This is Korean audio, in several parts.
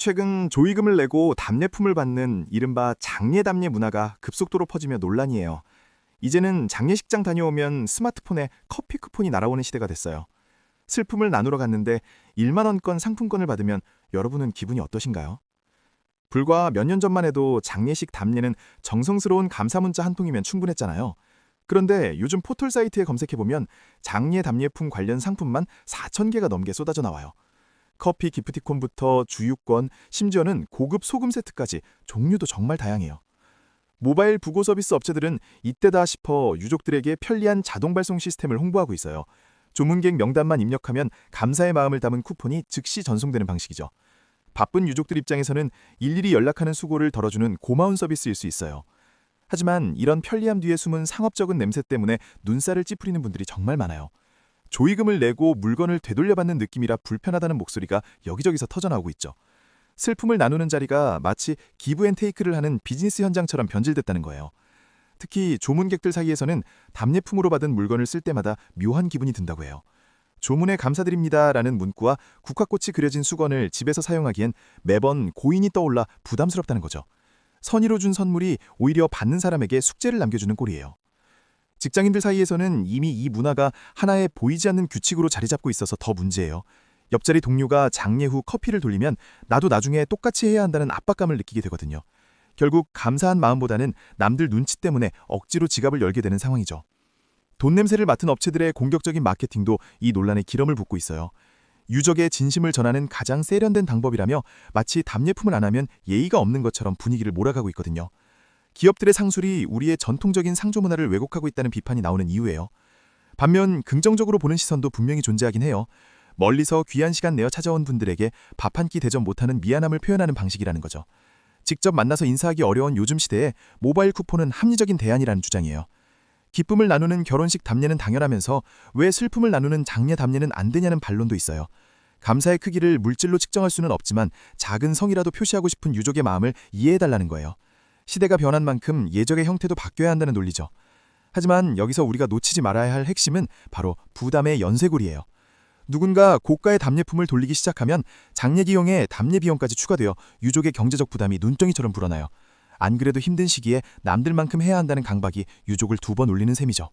최근 조의금을 내고 답례품을 받는 이른바 장례답례 문화가 급속도로 퍼지며 논란이에요. 이제는 장례식장 다녀오면 스마트폰에 커피 쿠폰이 날아오는 시대가 됐어요. 슬픔을 나누러 갔는데 1만 원권 상품권을 받으면 여러분은 기분이 어떠신가요? 불과 몇 년 전만 해도 장례식 답례는 정성스러운 감사 문자 한 통이면 충분했잖아요. 그런데 요즘 포털 사이트에 검색해보면 장례 답례품 관련 상품만 4,000개가 넘게 쏟아져 나와요. 커피 기프티콘부터 주유권, 심지어는 고급 소금 세트까지 종류도 정말 다양해요. 모바일 부고 서비스 업체들은 이때다 싶어 유족들에게 편리한 자동 발송 시스템을 홍보하고 있어요. 조문객 명단만 입력하면 감사의 마음을 담은 쿠폰이 즉시 전송되는 방식이죠. 바쁜 유족들 입장에서는 일일이 연락하는 수고를 덜어주는 고마운 서비스일 수 있어요. 하지만 이런 편리함 뒤에 숨은 상업적인 냄새 때문에 눈살을 찌푸리는 분들이 정말 많아요. 조의금을 내고 물건을 되돌려받는 느낌이라 불편하다는 목소리가 여기저기서 터져나오고 있죠. 슬픔을 나누는 자리가 마치 기브앤테이크를 하는 비즈니스 현장처럼 변질됐다는 거예요. 특히 조문객들 사이에서는 답례품으로 받은 물건을 쓸 때마다 묘한 기분이 든다고 해요. 조문에 감사드립니다라는 문구와 국화꽃이 그려진 수건을 집에서 사용하기엔 매번 고인이 떠올라 부담스럽다는 거죠. 선의로 준 선물이 오히려 받는 사람에게 숙제를 남겨주는 꼴이에요. 직장인들 사이에서는 이미 이 문화가 하나의 보이지 않는 규칙으로 자리 잡고 있어서 더 문제예요. 옆자리 동료가 장례 후 커피를 돌리면 나도 나중에 똑같이 해야 한다는 압박감을 느끼게 되거든요. 결국 감사한 마음보다는 남들 눈치 때문에 억지로 지갑을 열게 되는 상황이죠. 돈 냄새를 맡은 업체들의 공격적인 마케팅도 이 논란에 기름을 붓고 있어요. 유족의 진심을 전하는 가장 세련된 방법이라며 마치 답례품을 안 하면 예의가 없는 것처럼 분위기를 몰아가고 있거든요. 기업들의 상술이 우리의 전통적인 상조 문화를 왜곡하고 있다는 비판이 나오는 이유예요. 반면 긍정적으로 보는 시선도 분명히 존재하긴 해요. 멀리서 귀한 시간 내어 찾아온 분들에게 밥 한 끼 대접 못하는 미안함을 표현하는 방식이라는 거죠. 직접 만나서 인사하기 어려운 요즘 시대에 모바일 쿠폰은 합리적인 대안이라는 주장이에요. 기쁨을 나누는 결혼식 답례는 당연하면서 왜 슬픔을 나누는 장례 답례는 안 되냐는 반론도 있어요. 감사의 크기를 물질로 측정할 수는 없지만 작은 성이라도 표시하고 싶은 유족의 마음을 이해해달라는 거예요. 시대가 변한 만큼 예적의 형태도 바뀌어야 한다는 논리죠. 하지만 여기서 우리가 놓치지 말아야 할 핵심은 바로 부담의 연쇄골이에요. 누군가 고가의 답례품을 돌리기 시작하면 장례 기용에 답례 비용까지 추가되어 유족의 경제적 부담이 눈덩이처럼 불어나요. 안 그래도 힘든 시기에 남들만큼 해야 한다는 강박이 유족을 2번 울리는 셈이죠.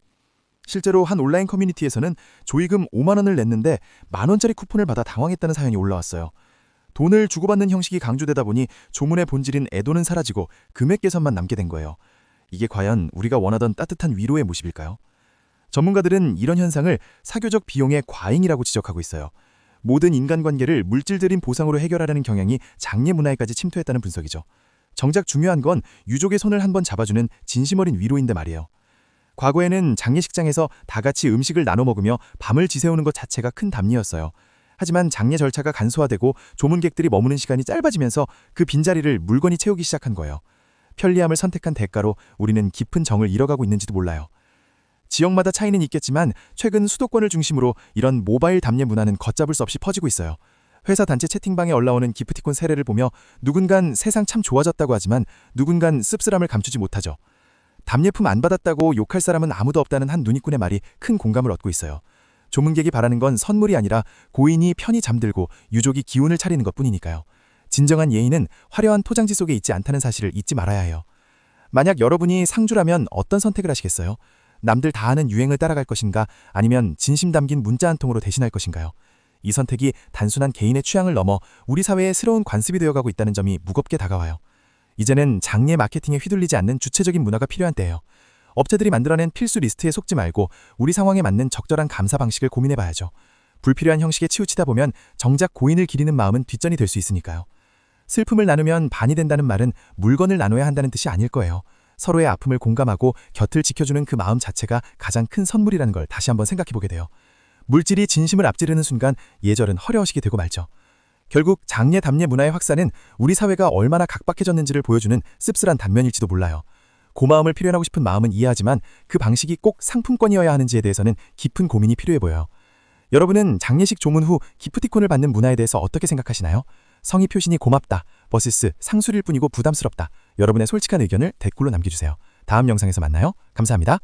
실제로 한 온라인 커뮤니티에서는 조의금 5만 원을 냈는데 만 원짜리 쿠폰을 받아 당황했다는 사연이 올라왔어요. 돈을 주고받는 형식이 강조되다 보니 조문의 본질인 애도는 사라지고 금액 계산만 남게 된 거예요. 이게 과연 우리가 원하던 따뜻한 위로의 모습일까요? 전문가들은 이런 현상을 사교적 비용의 과잉이라고 지적하고 있어요. 모든 인간관계를 물질적인 보상으로 해결하려는 경향이 장례 문화에까지 침투했다는 분석이죠. 정작 중요한 건 유족의 손을 한번 잡아주는 진심 어린 위로인데 말이에요. 과거에는 장례식장에서 다 같이 음식을 나눠 먹으며 밤을 지새우는 것 자체가 큰 답례였어요. 하지만 장례 절차가 간소화되고 조문객들이 머무는 시간이 짧아지면서 그 빈자리를 물건이 채우기 시작한 거예요. 편리함을 선택한 대가로 우리는 깊은 정을 잃어가고 있는지도 몰라요. 지역마다 차이는 있겠지만 최근 수도권을 중심으로 이런 모바일 답례 문화는 걷잡을 수 없이 퍼지고 있어요. 회사 단체 채팅방에 올라오는 기프티콘 세례를 보며 누군간 세상 참 좋아졌다고 하지만 누군간 씁쓸함을 감추지 못하죠. 답례품 안 받았다고 욕할 사람은 아무도 없다는 한 누니꾼의 말이 큰 공감을 얻고 있어요. 조문객이 바라는 건 선물이 아니라 고인이 편히 잠들고 유족이 기운을 차리는 것뿐이니까요. 진정한 예의는 화려한 토장지 속에 있지 않다는 사실을 잊지 말아야 해요. 만약 여러분이 상주라면 어떤 선택을 하시겠어요? 남들 다 아는 유행을 따라갈 것인가 아니면 진심 담긴 문자 한 통으로 대신할 것인가요? 이 선택이 단순한 개인의 취향을 넘어 우리 사회의 새로운 관습이 되어가고 있다는 점이 무겁게 다가와요. 이제는 장례 마케팅에 휘둘리지 않는 주체적인 문화가 필요한 때예요. 업체들이 만들어낸 필수 리스트에 속지 말고 우리 상황에 맞는 적절한 감사 방식을 고민해봐야죠. 불필요한 형식에 치우치다 보면 정작 고인을 기리는 마음은 뒷전이 될 수 있으니까요. 슬픔을 나누면 반이 된다는 말은 물건을 나눠야 한다는 뜻이 아닐 거예요. 서로의 아픔을 공감하고 곁을 지켜주는 그 마음 자체가 가장 큰 선물이라는 걸 다시 한번 생각해보게 돼요. 물질이 진심을 앞지르는 순간 예절은 허려허식이 되고 말죠. 결국 장례 답례 문화의 확산은 우리 사회가 얼마나 각박해졌는지를 보여주는 씁쓸한 단면일지도 몰라요. 고마움을 표현하고 싶은 마음은 이해하지만 그 방식이 꼭 상품권이어야 하는지에 대해서는 깊은 고민이 필요해 보여요. 여러분은 장례식 조문 후 기프티콘을 받는 문화에 대해서 어떻게 생각하시나요? 성의 표시니 고맙다 vs 상술일 뿐이고 부담스럽다. 여러분의 솔직한 의견을 댓글로 남겨주세요. 다음 영상에서 만나요. 감사합니다.